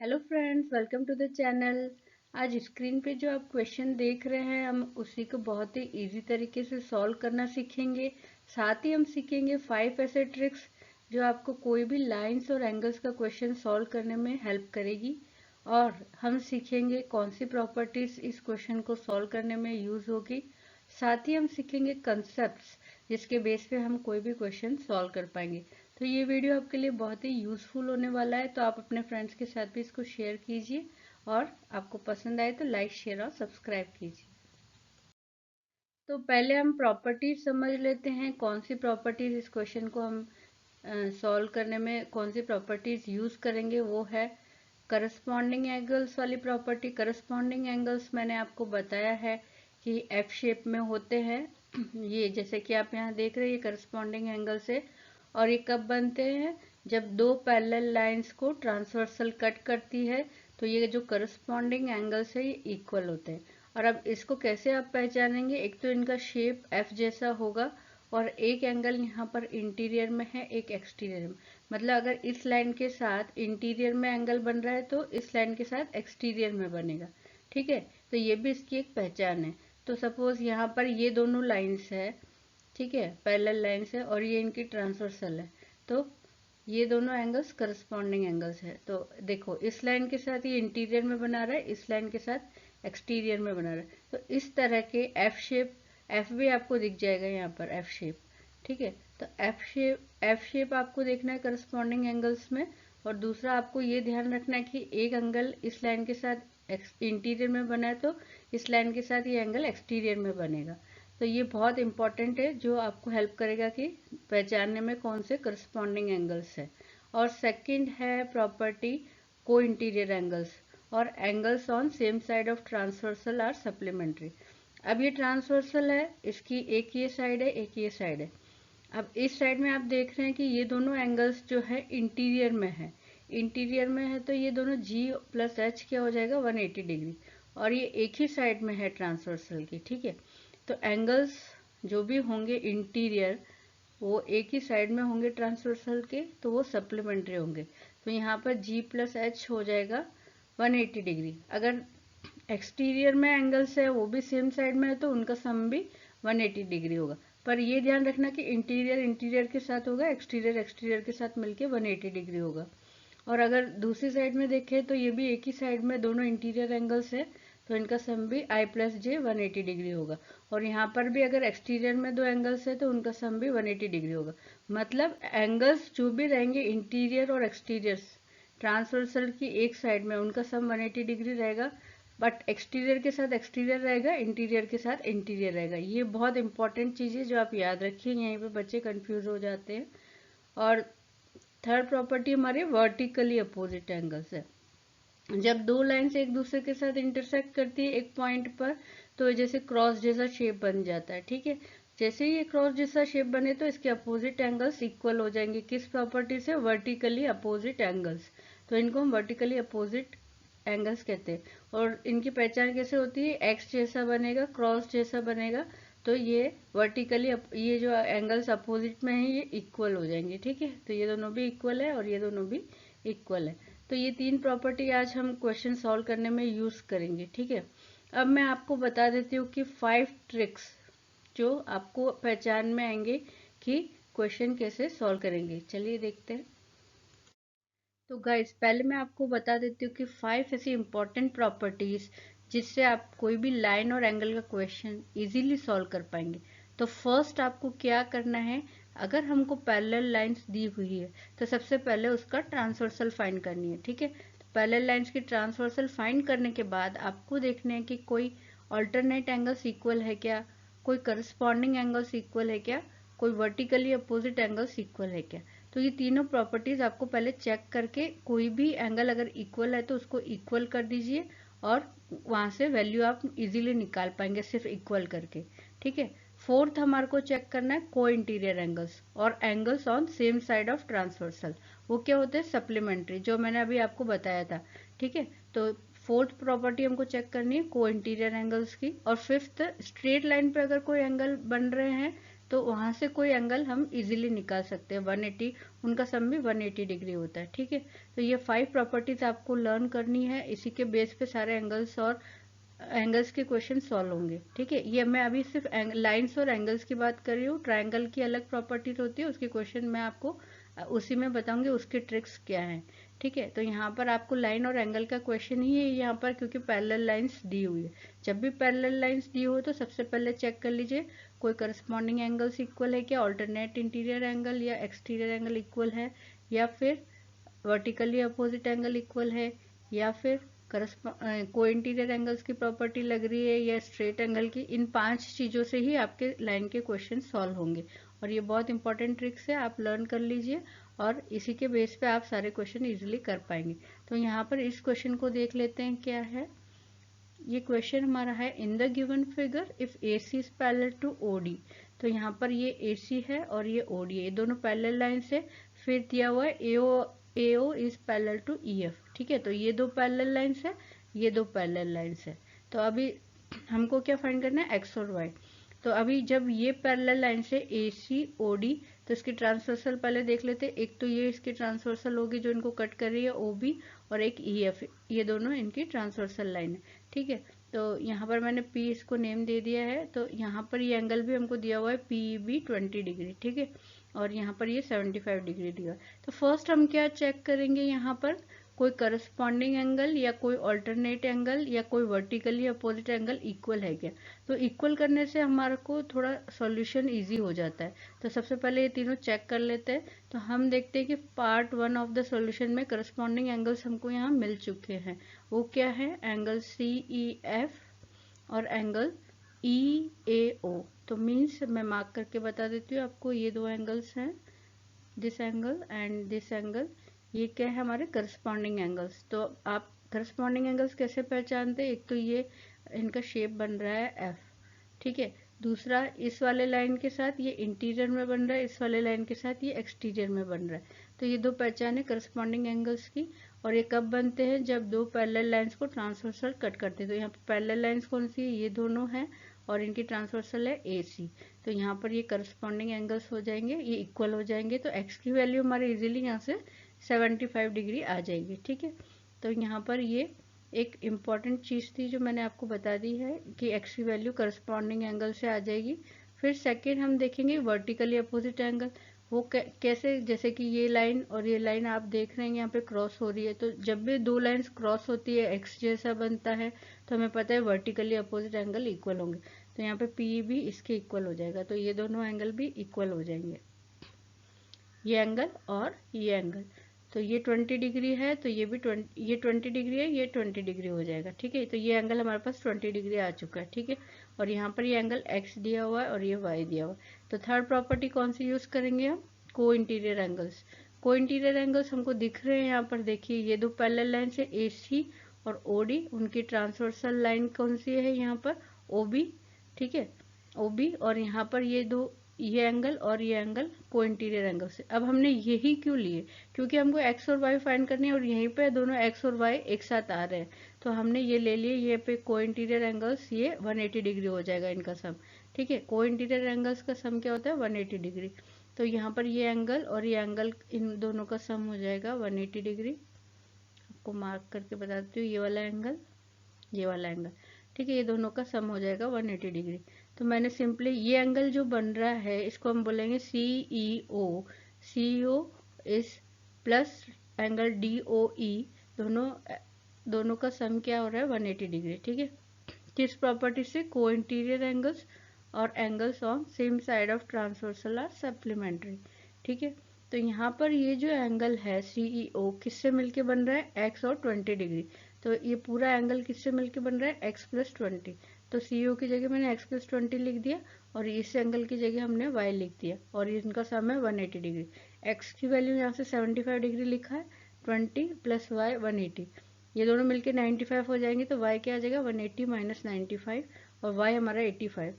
Hello friends, welcome to the channel. आज screen पे जो आप क्वेश्चन देख रहे हैं हम उसी को बहुत ही इजी तरीके से सॉल्व करना सीखेंगे। साथ ही हम सीखेंगे 5 ऐसे ट्रिक्स जो आपको कोई भी लाइंस और एंगल्स का क्वेश्चन सॉल्व करने में हेल्प करेगी। और हम सीखेंगे कौन सी प्रॉपर्टीज इस क्वेश्चन को सॉल्व करने में यूज होगी। साथ ही हम सीखेंगे कंसेप्ट्स जिसके बेस पे हम कोई भी क्वेश्चन सॉल्व कर पाएंगे। तो ये वीडियो आपके लिए बहुत ही यूजफुल होने वाला है, तो आप अपने फ्रेंड्स के साथ भी इसको शेयर कीजिए और आपको पसंद आए तो लाइक शेयर और सब्सक्राइब कीजिए। तो पहले हम प्रॉपर्टीज समझ लेते हैं, कौन सी प्रॉपर्टीज इस क्वेश्चन को हम सॉल्व करने में कौन सी प्रॉपर्टीज यूज करेंगे। वो है करस्पॉन्डिंग एंगल्स वाली प्रॉपर्टी। करस्पॉन्डिंग एंगल्स मैंने आपको बताया है कि एफ शेप में होते हैं। ये जैसे कि आप यहाँ देख रहे हैं, ये करस्पॉन्डिंग एंगल्स है। और ये कब बनते हैं? जब दो पैरेलल लाइंस को ट्रांसवर्सल कट करती है तो ये जो करस्पॉन्डिंग एंगल्स है ये इक्वल होते हैं। और अब इसको कैसे आप पहचानेंगे? एक तो इनका शेप एफ जैसा होगा और एक एंगल यहाँ पर इंटीरियर में है, एक एक्सटीरियर में। मतलब अगर इस लाइन के साथ इंटीरियर में एंगल बन रहा है तो इस लाइन के साथ एक्सटीरियर में बनेगा। ठीक है, तो ये भी इसकी एक पहचान है। तो सपोज यहाँ पर ये दोनों लाइंस है, ठीक है, पैरेलल लाइंस है और ये इनकी ट्रांसवर्सल है। तो ये दोनों एंगल्स करस्पॉन्डिंग एंगल्स है। तो देखो, इस लाइन के साथ ये इंटीरियर में बना रहा है, इस लाइन के साथ एक्सटीरियर में बना रहा है। तो इस तरह के एफ शेप, एफ भी आपको दिख जाएगा यहाँ पर एफ शेप। ठीक है, तो एफ शेप आपको देखना है करस्पॉन्डिंग एंगल्स में। और दूसरा आपको ये ध्यान रखना है कि एक एंगल इस लाइन के साथ इंटीरियर में बना है तो इस लाइन के साथ ये एंगल एक्सटीरियर में बनेगा। तो ये बहुत इंपॉर्टेंट है, जो आपको हेल्प करेगा कि पहचानने में कौन से करस्पॉन्डिंग एंगल्स है। और सेकंड है प्रॉपर्टी को इंटीरियर एंगल्स और angles on same side of transversal are supplementary. अब ये ट्रांसवर्सल है, इसकी एक ये साइड है, एक ये साइड है। अब इस साइड में आप देख रहे हैं कि ये दोनों एंगल्स जो है इंटीरियर में है। इंटीरियर में है तो ये दोनों जी प्लस एच क्या हो जाएगा, 180 डिग्री। और ये एक ही साइड में है ट्रांसवर्सल की। ठीक है, तो एंगल्स जो भी होंगे इंटीरियर वो एक ही साइड में होंगे ट्रांसवर्सल के, तो वो सप्लीमेंट्री होंगे। तो यहाँ पर जी प्लस एच हो जाएगा 180 डिग्री। अगर एक्सटीरियर में एंगल्स है वो भी सेम साइड में है तो उनका सम भी 180 डिग्री होगा। पर ये ध्यान रखना कि इंटीरियर इंटीरियर के साथ होगा, एक्सटीरियर एक्सटीरियर के साथ मिलके 180 डिग्री होगा। और अगर दूसरी साइड में देखें तो ये भी एक ही साइड में दोनों इंटीरियर एंगल्स है तो इनका सम भी आई प्लस जे 180 डिग्री होगा। और यहाँ पर भी अगर एक्सटीरियर में दो एंगल्स है तो उनका सम भी 180 डिग्री होगा। मतलब एंगल्स जो भी रहेंगे इंटीरियर और एक्सटीरियर ट्रांसवर्सल की एक साइड में, उनका सम 180 डिग्री रहेगा। बट एक्सटीरियर के साथ एक्सटीरियर रहेगा, इंटीरियर के साथ इंटीरियर रहेगा। ये बहुत इंपॉर्टेंट चीज़ है जो आप याद रखिए, यहीं पे बच्चे कंफ्यूज हो जाते हैं। और थर्ड प्रॉपर्टी हमारे वर्टिकली अपोजिट एंगल्स है। जब दो लाइन्स एक दूसरे के साथ इंटरसेक्ट करती है एक पॉइंट पर तो जैसे क्रॉस जैसा शेप बन जाता है। ठीक है, जैसे ही ये क्रॉस जैसा शेप बने तो इसके अपोजिट एंगल्स इक्वल हो जाएंगे। किस प्रॉपर्टी से? Vertically opposite angles. तो इनको हम वर्टिकली अपोजिट एंगल्स कहते हैं। और इनकी पहचान कैसे होती है? एक्स जैसा बनेगा, क्रॉस जैसा बनेगा, तो ये वर्टिकली ये जो एंगल्स अपोजिट में है ये इक्वल हो जाएंगे। ठीक है, तो ये दोनों भी इक्वल है और ये दोनों भी इक्वल है। तो ये तीन प्रॉपर्टी आज हम क्वेश्चन सॉल्व करने में यूज करेंगे। ठीक है, अब मैं आपको बता देती हूँ कि 5 ट्रिक्स जो आपको पहचान में आएंगे कि क्वेश्चन कैसे सॉल्व करेंगे। चलिए देखते हैं। तो गाइस, पहले मैं आपको बता देती हूँ कि 5 ऐसी इंपॉर्टेंट प्रॉपर्टीज जिससे आप कोई भी लाइन और एंगल का क्वेश्चन इजीली सॉल्व कर पाएंगे। तो फर्स्ट आपको क्या करना है? अगर हमको पैरेलल लाइंस दी हुई है तो सबसे पहले उसका ट्रांसवर्सल फाइंड करनी है। ठीक है, तो पैरेलल लाइंस की ट्रांसवर्सल फाइंड करने के बाद आपको देखना है कि कोई ऑल्टरनेट एंगल्स इक्वल है क्या, कोई करस्पॉन्डिंग एंगल्स इक्वल है क्या, कोई वर्टिकली अपोजिट एंगल्स इक्वल है क्या। तो ये तीनों प्रॉपर्टीज आपको पहले चेक करके, कोई भी एंगल अगर इक्वल है तो उसको इक्वल कर दीजिए और वहां से वैल्यू आप इजीली निकाल पाएंगे सिर्फ इक्वल करके। ठीक है, फोर्थ हमारे को चेक करना है को इंटीरियर एंगल्स और angles on same side of transversal. वो क्या होते हैं? सप्लीमेंट्री, जो मैंने अभी आपको बताया था। ठीक है, तो फोर्थ प्रॉपर्टी हमको चेक करनी है को इंटीरियर एंगल्स की। और फिफ्थ, स्ट्रेट लाइन पे अगर कोई एंगल बन रहे हैं तो वहाँ से कोई एंगल हम इजीली निकाल सकते हैं। 180, उनका सम भी 180 डिग्री होता है। ठीक है, तो ये 5 प्रॉपर्टीज आपको लर्न करनी है, इसी के बेस पे सारे एंगल्स और एंगल्स के क्वेश्चन सॉल्व होंगे। ठीक है, ये मैं अभी सिर्फ लाइंस और एंगल्स की बात कर रही हूँ। ट्रायंगल की अलग प्रॉपर्टीज होती है, उसके क्वेश्चन मैं आपको उसी में बताऊंगी, उसके ट्रिक्स क्या हैं। ठीक है, तो यहाँ पर आपको लाइन और एंगल का क्वेश्चन ही है यहाँ पर, क्योंकि पैरेलल लाइंस दी हुई है। जब भी पैरेलल लाइंस दी हो तो सबसे पहले चेक कर लीजिए कोई करस्पॉन्डिंग एंगल्स इक्वल है क्या, ऑल्टरनेट इंटीरियर एंगल या एक्सटीरियर एंगल इक्वल है, या फिर वर्टिकली अपोजिट एंगल इक्वल है, या फिर को इंटीरियर एंगल्स की प्रॉपर्टी लग रही है, या स्ट्रेट एंगल की। इन 5 चीज़ों से ही आपके लाइन के क्वेश्चन सॉल्व होंगे, और ये बहुत इंपॉर्टेंट ट्रिक्स है, आप लर्न कर लीजिए और इसी के बेस पे आप सारे क्वेश्चन इजीली कर पाएंगे। तो यहाँ पर इस क्वेश्चन को देख लेते हैं क्या है। ये क्वेश्चन हमारा है, in the given figure if AC is parallel to OD। तो यहाँ पर ये AC है और ये OD है, ये दोनों पैरेलल लाइन से। फिर दिया हुआ है AO is parallel to EF। ठीक है, तो ये दो पैरेलल लाइंस है, ये दो पैरेलल लाइंस है। तो अभी हमको क्या फाइंड करना है, X और Y। तो अभी जब ये पैरेलल लाइन से AC OD, तो इसकी ट्रांसवर्सल पहले देख लेते हैं। एक तो ये इसकी ट्रांसवर्सल होगी जो इनको कट कर रही है OB, और एक EF, ये दोनों इनकी ट्रांसवर्सल लाइन है। ठीक है, तो यहाँ पर मैंने P इसको नेम दे दिया है। तो यहाँ पर ये एंगल भी हमको दिया हुआ है PEB 20 डिग्री। ठीक है, और यहाँ पर ये 75 डिग्री दिया। तो फर्स्ट हम क्या चेक करेंगे, यहाँ पर कोई करस्पॉन्डिंग एंगल या कोई ऑल्टरनेट एंगल या कोई वर्टिकली अपोजिट एंगल इक्वल है क्या। तो इक्वल करने से हमारे को थोड़ा सॉल्यूशन इजी हो जाता है। तो सबसे पहले ये तीनों चेक कर लेते हैं। तो हम देखते हैं कि पार्ट 1 ऑफ द सॉल्यूशन में करस्पॉन्डिंग एंगल्स हमको यहाँ मिल चुके हैं। वो क्या है, एंगल CEF और एंगल EAO। तो मीन्स मैं मार्क करके बता देती हूँ आपको, ये दो एंगल्स हैं, this angle and this angle, ये क्या है हमारे करस्पॉन्डिंग एंगल्स। तो आप करस्पॉन्डिंग एंगल्स कैसे पहचानते हैं, एक तो ये इनका शेप बन रहा है F। ठीक है, दूसरा इस वाले लाइन के साथ ये इंटीरियर में बन रहा है, इस वाले लाइन के साथ ये एक्सटीरियर में बन रहा है। तो ये दो पहचान है करस्पॉन्डिंग एंगल्स की। और ये कब बनते हैं, जब दो पैरेलल लाइंस को ट्रांसवर्सल कट करते हैं। तो यहाँ पर पैरेलल लाइंस कौन सी है, ये दोनों हैं, और इनकी ट्रांसवर्सल है AC। तो यहाँ पर ये करस्पॉन्डिंग एंगल्स हो जाएंगे, ये इक्वल हो जाएंगे। तो X की वैल्यू हमारी इजीली यहाँ से 75 डिग्री आ जाएगी। ठीक है, तो यहाँ पर ये एक इम्पॉर्टेंट चीज़ थी जो मैंने आपको बता दी है कि X की वैल्यू करस्पॉन्डिंग एंगल से आ जाएगी। फिर सेकेंड हम देखेंगे वर्टिकली अपोजिट एंगल। वो कैसे, जैसे कि ये लाइन और ये लाइन आप देख रहे हैं यहाँ पे क्रॉस हो रही है। तो जब भी दो लाइंस क्रॉस होती है X जैसा बनता है, तो हमें पता है वर्टिकली अपोजिट एंगल इक्वल होंगे। तो यहाँ पे P भी इसके इक्वल हो जाएगा। तो ये दोनों एंगल भी इक्वल हो जाएंगे, ये एंगल और ये एंगल। तो ये 20 डिग्री है, तो ये भी 20 डिग्री है, ये 20 डिग्री हो जाएगा। ठीक है, तो ये एंगल हमारे पास 20 डिग्री आ चुका है। ठीक है, और यहाँ पर ये एंगल X दिया हुआ है और ये Y दिया हुआ है। तो थर्ड प्रॉपर्टी कौन सी यूज करेंगे हम, को इंटीरियर एंगल्स। को इंटीरियर एंगल्स हमको दिख रहे हैं यहाँ पर, देखिए ये दो पैरेलल लाइन से AC और OD, उनकी ट्रांसवर्सल लाइन कौन सी है यहाँ पर, OB। ठीक है, OB, और यहाँ पर ये दो, ये एंगल और ये एंगल को इंटीरियर एंगल से। अब हमने यही क्यों लिए, क्योंकि हमको X और Y फाइंड करनी है, और यहीं पे दोनों X और Y एक साथ आ रहे हैं। तो हमने ये ले लिए, ये पे को इंटीरियर एंगल्स, ये 180 डिग्री हो जाएगा इनका सम। ठीक है, को इंटीरियर एंगल्स का सम क्या होता है, 180 डिग्री। तो यहाँ पर ये एंगल और ये एंगल, इन दोनों का सम हो जाएगा 180 डिग्री। आपको मार्क करके बता देती हूँ, ये वाला एंगल, ये वाला एंगल। ठीक है, ये दोनों का सम हो जाएगा 180 डिग्री। तो मैंने सिंपली ये एंगल जो बन रहा है इसको हम बोलेंगे CEO। CEO इस प्लस एंगल DOE, दोनों का सम क्या हो रहा है, 180 डिग्री। ठीक है, किस प्रॉपर्टी से, को इंटीरियर एंगल्स और angles on same side of transversal are supplementary. ठीक है, तो यहाँ पर ये जो एंगल है CEO किससे मिलके बन रहा है, X और 20 डिग्री। तो ये पूरा एंगल किससे मिलके बन रहा है, X प्लस 20। तो CO की जगह मैंने X प्लस 20 लिख दिया, और इस एंगल की जगह हमने Y लिख दिया, और इनका सम है 180 डिग्री। X की वैल्यू यहाँ से 75 डिग्री लिखा है, 20 प्लस Y 180, ये दोनों मिलके 95 हो जाएंगे। तो Y क्या आ जाएगा, 180 माइनस 95, और Y हमारा 85।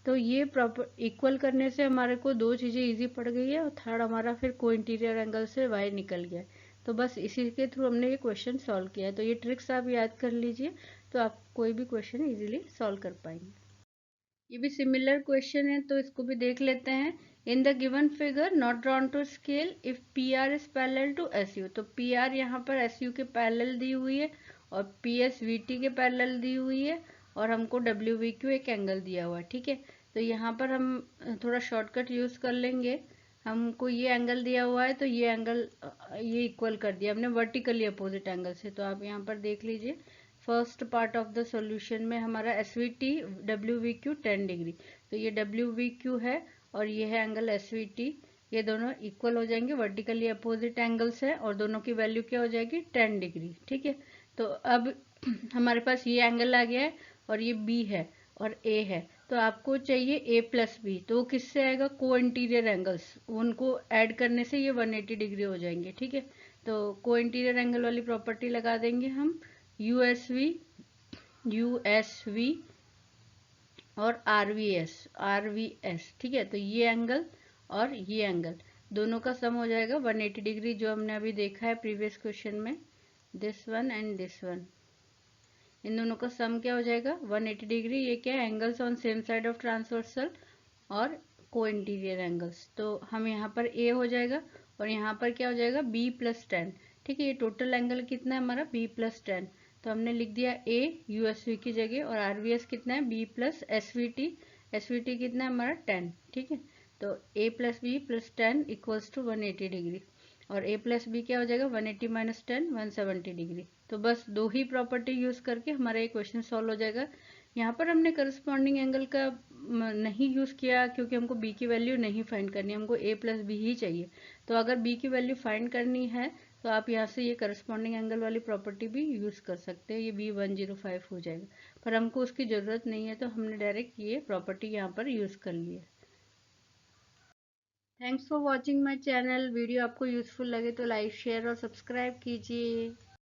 तो ये प्रॉपर इक्वल करने से हमारे को दो चीज़ें इजी पड़ गई है, और थर्ड हमारा फिर को इंटीरियर एंगल से Y निकल गया है। तो बस इसी के थ्रू हमने ये क्वेश्चन सॉल्व किया है। तो ये ट्रिक्स आप याद कर लीजिए, तो आप कोई भी क्वेश्चन इजीली सॉल्व कर पाएंगे। ये भी सिमिलर क्वेश्चन है तो इसको भी देख लेते हैं। In the given figure not drawn to scale if P R is parallel to S U, तो पी आर यहाँ पर एस यू के पैरेलल दी हुई है और पी एस वी टी के पैरेलल दी हुई है और हमको डब्ल्यू वी क्यू एक एंगल दिया हुआ है। ठीक है, तो यहाँ पर हम थोड़ा शॉर्टकट यूज कर लेंगे। हमको ये एंगल दिया हुआ है तो ये एंगल ये इक्वल कर दिया हमने वर्टिकली अपोजिट एंगल से। तो आप यहाँ पर देख लीजिए first part of the solution में हमारा S V T W V Q 10 degree, तो ये डब्ल्यू वी क्यू है और ये है एंगल एस वी टी। ये दोनों इक्वल हो जाएंगे, वर्टिकली अपोजिट एंगल्स है और दोनों की वैल्यू क्या हो जाएगी 10 डिग्री। ठीक है, तो अब हमारे पास ये एंगल आ गया है और ये बी है और ए है, तो आपको चाहिए ए प्लस बी, तो वो किससे आएगा, को इंटीरियर एंगल्स, उनको ऐड करने से ये 180 डिग्री हो जाएंगे। ठीक है, तो को इंटीरियर एंगल वाली प्रॉपर्टी लगा देंगे हम, यूएसवी यूएसवी और आरवीएस। ठीक है, तो ये एंगल और ये एंगल दोनों का सम हो जाएगा 180 डिग्री, जो हमने अभी देखा है प्रीवियस क्वेश्चन में, this one and this one, इन दोनों का सम क्या हो जाएगा 180 डिग्री। ये क्या है, angles on same side of transversal और को इंटीरियर एंगल्स, तो हम यहाँ पर ए हो जाएगा और यहाँ पर क्या हो जाएगा बी प्लस 10। ठीक है, ये टोटल एंगल कितना है हमारा बी प्लस 10, तो हमने लिख दिया ए यूएसवी की जगह और आरवीएस कितना है बी प्लस एसवीटी, एसवीटी कितना है हमारा 10। ठीक है, तो A plus B plus 10 equals to 180 degree और ए प्लस बी क्या हो जाएगा 180 माइनस 10 170 डिग्री। तो बस दो ही प्रॉपर्टी यूज करके हमारा ये क्वेश्चन सॉल्व हो जाएगा। यहाँ पर हमने करस्पॉन्डिंग एंगल का नहीं यूज किया क्योंकि हमको बी की वैल्यू नहीं फाइंड करनी, हमको ए प्लस बी ही चाहिए। तो अगर बी की वैल्यू फाइंड करनी है तो आप यहाँ से ये करस्पॉन्डिंग एंगल वाली प्रॉपर्टी भी यूज कर सकते हैं, ये B105 हो जाएगा, पर हमको उसकी जरूरत नहीं है तो हमने डायरेक्ट ये प्रॉपर्टी यहाँ पर यूज कर ली है। Thanks for watching my channel. Video आपको यूजफुल लगे तो लाइक शेयर और सब्सक्राइब कीजिए।